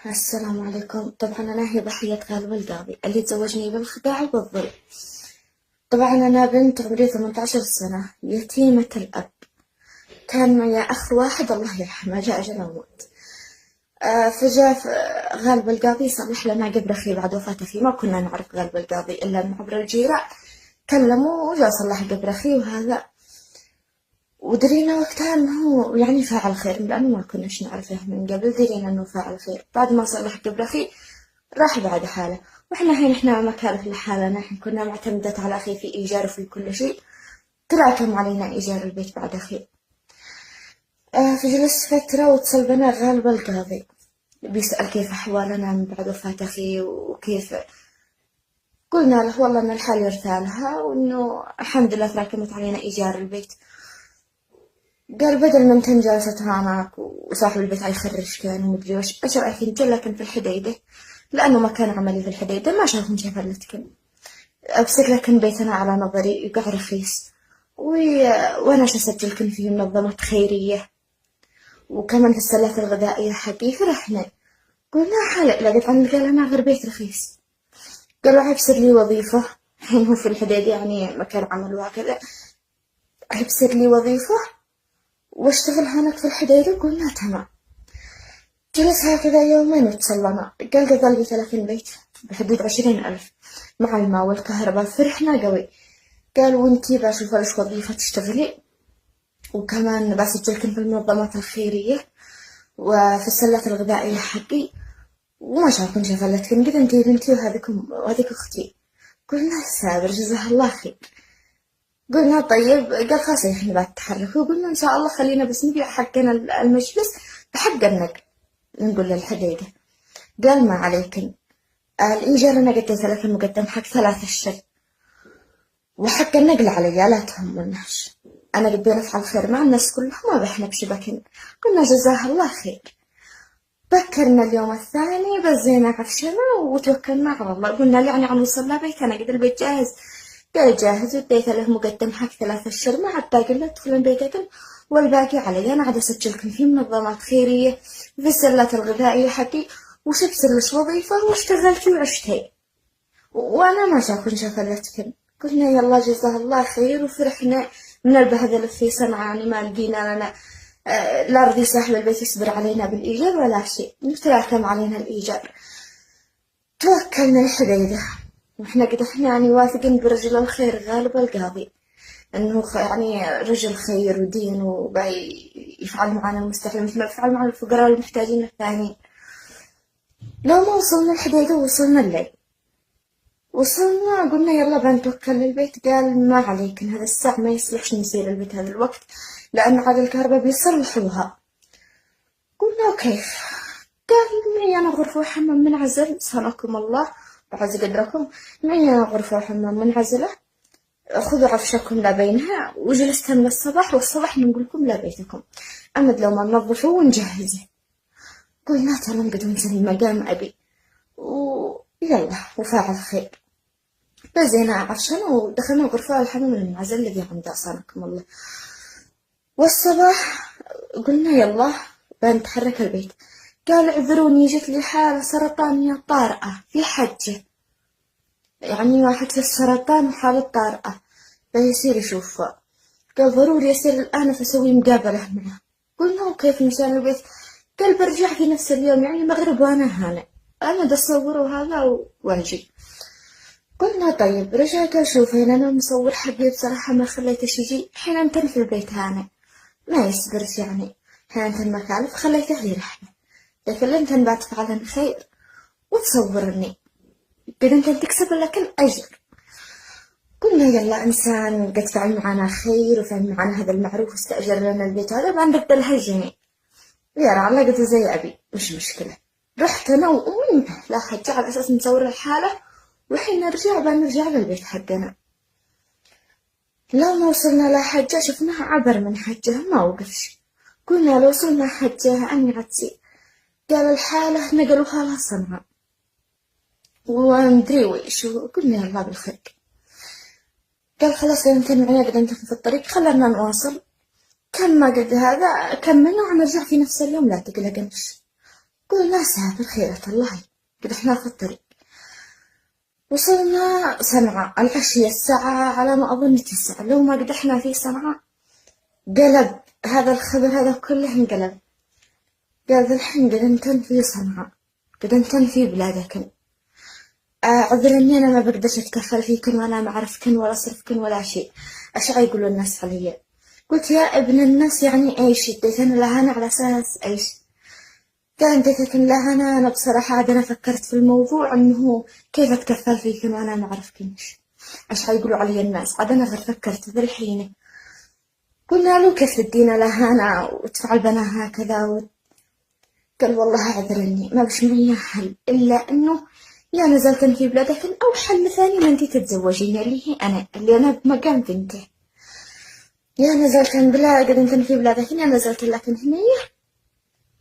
السلام عليكم. طبعا أنا هي ضحية غالب القاضي اللي تزوجني بالخداع وبالظلم. طبعا أنا بنت عمري 18 سنة يتيمة الأب. كان معي أخ واحد الله يرحمه جاء أجل الموت. فجاء غالب القاضي صلح لنا قبر أخي بعد وفاة أخي. ما كنا نعرف غالب القاضي إلا من عبر الجيران، كلموا وجاء صلح قبر أخي وهذا. ودرينا وقتها انه يعني فاعل خير لانه ما كناش نعرفه من قبل. درينا انه فاعل خير بعد ما صلح قبل اخي راح بعد حاله. واحنا هين احنا ما كانت لحالنا، احنا كنا معتمدات على اخي في ايجار وفي كل شيء. تراكم علينا ايجار البيت بعد اخي. فجلس فترة واتصل بنا غالب القاضي بيسأل كيف احوالنا من بعد وفاة اخي وكيف. قلنا له والله ان الحال يرثالها وانه الحمد لله تراكمت علينا ايجار البيت. قال بدل ما انت جالسة هناك وصاحب البيت يخرج كان ومدري وش، ايش رايك انت لكن في الحديدة، لانه مكان عملي في الحديدة ما شافهم شفلتكم. ابسط لكن بيتنا على نظري يقع رخيص وانا اسجلكم في منظمة خيرية وكمان في السلات الغذائية حقي. فرحنا قلنا حلق لقيت عندي. قال انا غير بيت رخيص. قالوا عبسر لي وظيفة الحين هو في الحديدة يعني مكان عمل وهكذا. عبسر لي وظيفة واشتغل هناك في الحديدة. قلنا تمام. جلس هكذا يومين واتصلنا. قال قضى لي 30 بيت بحدود 20,000 مع الماء والكهرباء. فرحنا قوي. قال وانتي بشوف لك وظيفة تشتغلي وكمان بسجلكم في المنظمات الخيرية وفي السلات الغذائية حقي وما شافكم شغلتكم قد انتي بنتي وهذيك اختي. قلنا سابر جزاه الله خير. قلنا طيب. قال خلاص احنا بعد تحركوا. قلنا ان شاء الله خلينا بس نبيع حقنا المجلس بحق النقل نقول للحديدة. قال ما عليكن الإيجار أنا قديت لك المقدم حق 3 أشهر وحق النقل علي لا تهمناش. أنا قد نفعل خير مع الناس كلهم ما بحنا بشبكن. قلنا جزاه الله خير. بكرنا اليوم الثاني بزينا عفشنا وتوكلنا على الله. قلنا يعني عم وصلنا بيتنا قد البيت جاهز. قال جاهز وديت له مقدم حق 3 أشهر مع الباقي لا تدخلون بيتكم والباقي علي. أنا عاد أسجلكم في منظمات خيرية في السلات الغذائية حقي وشبت لش وظيفة واشتغلت وعشتي وأنا ما شافون شفلتكم. قلنا يلا جزاه الله خير وفرحنا من البهذل في صنعاء. يعني ما لقينا لنا لا رضي صاحب البيت يصبر علينا بالإيجار ولا شيء نتراكم علينا الإيجار. توكلنا الحديدة واحنا قد احنا يعني واثقين برجل الخير غالب القاضي انه يعني رجل خير ودين وباي يفعل معنا المستحيل مثل ما يفعل مع الفقراء المحتاجين الثانيين. لو ما وصلنا الحديدة وصلنا الليل. وصلنا قلنا يلا بنتوكل للبيت. قال ما عليكن هذا الساعة ما يصلحش نسير البيت هذا الوقت لأن عاد الكهرباء بيصلحوها. قلنا وكيف. قال معي أنا غرفة وحمام منعزل صانكم الله وعز قدركم. معي أنا غرفة وحمام منعزلة خذوا عفشكم لا بينها وجلستها من الصباح والصباح نقولكم لا بيتكم أمد لو ما ننظفه ونجهزه. قلنا ترى نقدر نسوي مقام أبي ويلا وفاعل خير. بزينا عفشنا ودخلنا غرفة الحمام المنعزل الذي عنده صانكم الله. والصباح قلنا يلا بنتحرك البيت. قال اعذروني جت لي حالة سرطانية طارئة في حجة. يعني واحد في السرطان حالة طارئة فيصير يشوفها. قال ضروري يصير الآن فسوي مقابلة معه. قلنا وكيف نسان البيت. قال برجع في نفس اليوم يعني المغرب وأنا هنا أنا دا أصوره هذا واجي. قلنا طيب. رجع قال شوفي أنا مصور حقي بصراحة ما خليته يجي حين أنت في البيت هنا ما يصبرش يعني حين أنت المكالف خليته لي رحمة لكن أنت بعد تفعلن خير وتصورني قد أنت تكسب لكن أجر. قلنا يلا إنسان قد فعل معنا خير وفعل معنا هذا المعروف واستأجر لنا البيت هذا بنرد لها الجميع. يا رعلا قلت زي أبي مش مشكلة. رحت أنا وأمي لا حجة على أساس نصور الحالة وحين نرجع بنرجع للبيت حقنا. لما وصلنا لحجة شفناها عبر من حجة ما وقفش. قلنا لو وصلنا حجة أني عدسي. قال الحالة نقلوها لها صنعاء ومدري ويش. قلنا يلا بالخير. قال خلاص انت معنا قد انت في الطريق خلنا نواصل. كم ما قد هذا كملنا ونرجع في نفس اليوم لا تقلقنش. قلنا سافر خيرة الله، قد احنا في الطريق. وصلنا صنعاء العشية الساعة على ما أظن 9، لو ما قدحنا في صنعاء قلب هذا الخبر هذا كله انقلب. قال الحين قد انتن في صنعاء، قد انتن في بلادكن، عذر اني انا ما بقدرش اتكفل فيكن ولا ما اعرفكن ولا صرفكن ولا شيء. ايش يقولوا الناس علي؟ قلت يا ابن الناس يعني ايش اديتن لهنا على اساس ايش؟ قال اديتكن لهنا، انا بصراحة عاد انا فكرت في الموضوع انه كيف اتكفل فيكن وانا ما اعرفكنش. ايش يقولوا علي الناس؟ عاد انا غير فكرت ذا الحين. قلنا له كيف تدينا لهنا وتفعل بنا هكذا قال والله اعذرني ما بش معي حل الا انه يا نزلت في بلادك او حل ثاني ما انتي تتزوجين اللي هي انا اللي انا بمقام بنته. يا نزلت بلادك انت في بلادك يا نزلت لكن هنية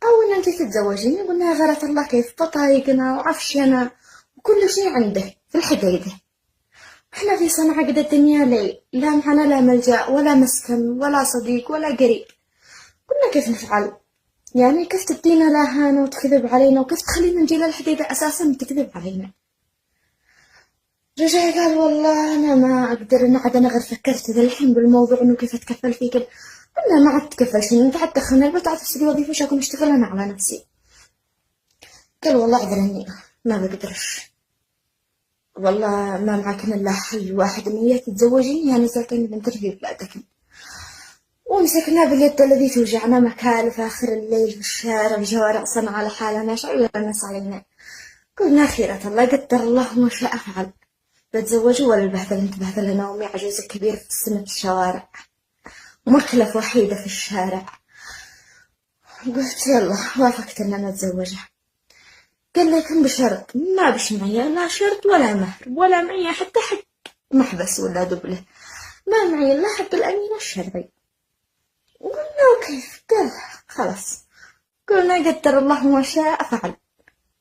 او ان انتي تتزوجيني. قلنا غيرت الله كيف بطايقنا وعفشنا وكل شيء عنده في الحديدة. احنا في صنعاء قد الدنيا ليل، لا معنا لا ملجأ ولا مسكن ولا صديق ولا قريب. قلنا كيف نفعل؟ يعني كيف تدينا لهانا وتكذب علينا وكيف تخلينا نجي للحديدة أساسا تكذب علينا؟ رجع قال والله أنا ما أقدر، أنا عاد أنا غير فكرت ذا الحين بالموضوع إنه كيف أتكفل فيك. قلنا ما عاد تكفلش أنت عاد تدخلنا البيت عاد تسوي وظيفة وش أكون أشتغل أنا على نفسي. قال والله اعذرني ما بقدرش، والله ما معك إلا حل واحد إن هي تتزوجين يا نزلتين بنت في بلادك. ومسكنا باليد الذي توجعنا مكالف آخر الليل في الشارع في شوارع صنعاء لحالنا شعير الناس علينا. قلنا خيرة الله قدر الله ما شاء فعل، بتزوجوا ولا البهدلة انت بهدلة أمي عجوزة كبيرة في السن في الشوارع ومركلة وحيدة في الشارع. قلت يلا وافقت ان انا اتزوجها. قال لي كم بشرط؟ ما بش معي لا شرط ولا مهر ولا معي حتى حق محبس ولا دبله، ما معي الا حق الامين الشرعي. قلنا وكيف؟ قال خلاص. قلنا قدر الله ما شاء فعل،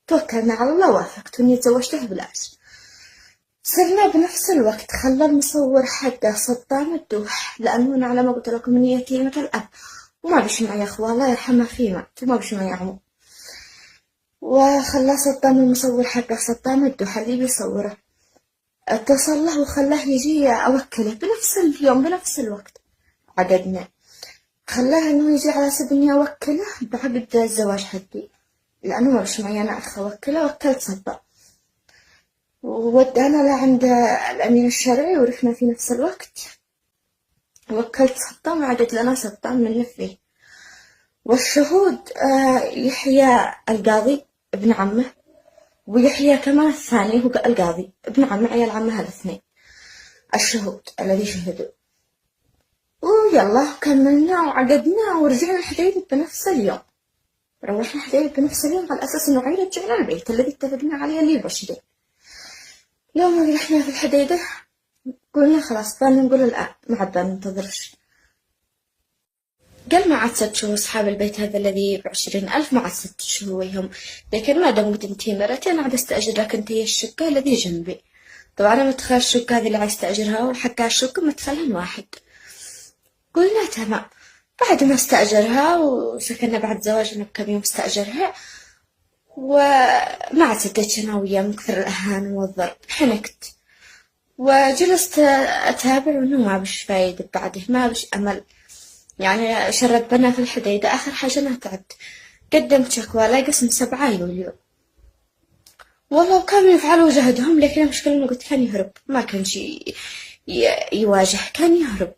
توكلنا على الله وافقت واني تزوجته بلاش. صرنا بنفس الوقت خلى المصور حقه صدام الدوح، لأنه أنا على ما قلت لكم إني يتيمة الأب وما بش معي أخوة الله يرحمه في مات وما بش معي عمو، وخلى صدام المصور حقه صدام الدوح اللي بيصوره اتصل له وخلاه يجي أوكله بنفس اليوم بنفس الوقت. عقدنا خلاه إنه يجي على سبيل إني أوكله بعقد الزواج حقي، لأنه ما بش معي أنا أخ أوكله. وكلت صدام وودانا لعند الأمين الشرعي ورحنا في نفس الوقت. وكلت صدام وعقد لنا صدام من فيه. والشهود يحيى القاضي ابن عمه ويحيى كمان الثاني هو القاضي ابن عمه عيال عمه الاثنين الشهود الذي شهدوا. ويلا كملنا وعقدنا ورجعنا الحديدة بنفس اليوم. روحنا الحديدة بنفس اليوم على أساس إنه يرجعنا البيت الذي اتفقنا عليه اللي 20. يوم رحنا في الحديدة قلنا خلاص بان نقول الآن ما عاد ننتظرش. قال ما عاد 6 شهور أصحاب البيت هذا الذي ب20,000 ما عاد 6 شهور ويهم، لكن ما دام قد انتي مرتي أنا عاد استأجر لك انتي الشقة الذي جنبي. طبعا أنا متخيل الشقة هذه اللي عايز استأجرها وحكى الشقة متخيلين واحد. قلنا تمام. بعد ما استأجرها وسكننا بعد زواجنا بكم يوم استأجرها وما عاد سديتش أنا وياه من كثر الأهان والضرب. حنكت وجلست أتابع وإنه ما بش فايدة بعده ما بش أمل، يعني شرد بنا في الحديدة. آخر حاجة أنا تعبت قدمت شكوى لقسم 7 يوليو. والله كانوا يفعلوا جهدهم، لكن المشكلة إنه قلت كان يهرب ما كان شي يواجه، كان يهرب.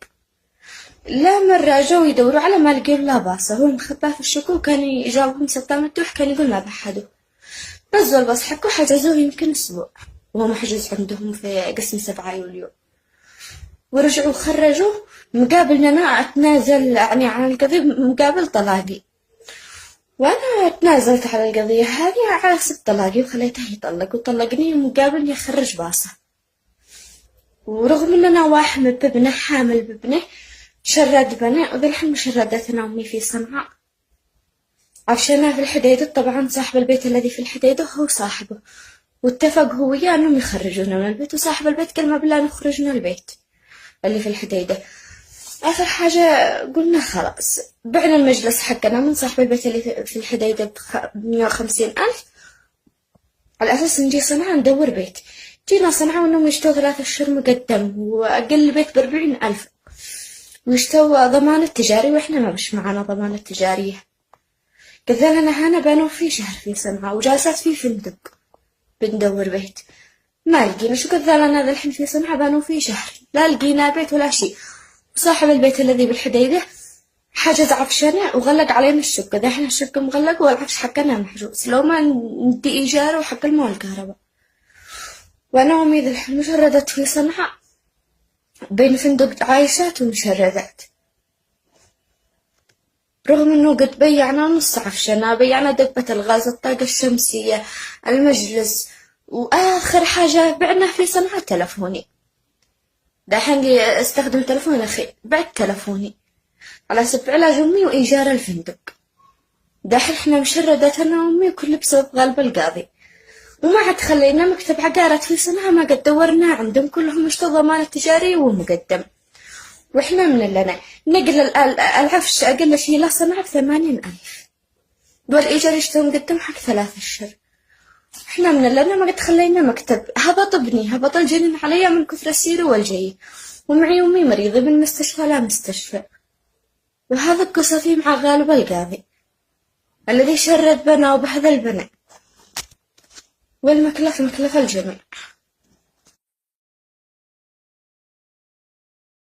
لا مرة جو يدوروا على ما لقوا لا باصة، هو مخباه في الشكو كان يجاوبهم صدام الدوح كان يقول ما بحدوا. نزلوا الباص حقه حجزوه يمكن أسبوع وهو محجوز عندهم في قسم 7 يوليو. ورجعوا خرجوا مقابل أنا أتنازل يعني عن القضية مقابل طلاقي، وأنا تنازلت على القضية هذه على 6 طلاقي وخليته يطلق وطلقني مقابل يخرج باصة. ورغم إن أنا واحمل بابنه حامل بابنه شرد بنا وذي الحين مشردتنا أمي في صنعاء عفشنا في الحديدة. طبعا صاحب البيت الذي في الحديدة هو صاحبه واتفق هو وياه أنهم يخرجونا من البيت، وصاحب البيت قال ما بالله نخرج من البيت اللي في الحديدة. آخر حاجة قلنا خلاص بعنا المجلس حقنا من صاحب البيت اللي في الحديدة ب150,000 على أساس نجي صنعاء ندور بيت. جينا صنعاء وإنهم يشتوا 3 أشهر مقدم وأقل بيت ب40,000 ويشتوا ضمانة تجاري وإحنا ما بش معانا ضمانة تجارية. قال لنا هنا بانوا في شهر في صنعاء وجالسات في فندق بندور بيت ما لقينا. شو قال لنا ذا الحين في صنعاء بانوا في شهر لا لقينا بيت ولا شيء. صاحب البيت الذي بالحديدة حجز عفشنا وغلق علينا الشقة. ذا احنا الشقة مغلقة والعفش حقنا محجوز لو ما ندي إيجار وحق الماء والكهرباء. وأنا وأمي ذا الحين مشردت في صنعاء بين فندق عايشات ومشردات، رغم إنه قد بيعنا نص عفشنا، بيعنا دبة الغاز، الطاقة الشمسية، المجلس، وآخر حاجة بعنا في صنعاء تلفوني. دحين لي استخدم تلفون أخي بعت تلفوني على سبب علاج أمي وإيجار الفندق. دحين إحنا مشردات أنا وأمي وكل بسبب غلب القاضي، وما عاد خلينا مكتب عقارات في صنعاء ما قد دورنا عندهم كلهم اشتوا ضمانة تجاري ومقدم. وإحنا من لنا نقل العفش أقل شيء له صنعاء ب80,000 والإيجار يشتوا مقدم حق 3 أشهر. إحنا من لنا ما قد خلينا مكتب. هبط ابني هبط الجنين علي من كثر السير والجي، ومعي أمي مريضة من مستشفى لا مستشفى. وهذا قصتي مع غالب القاضي الذي شرد بنا وبهذا البناء، والمكلف مكلف الجميع.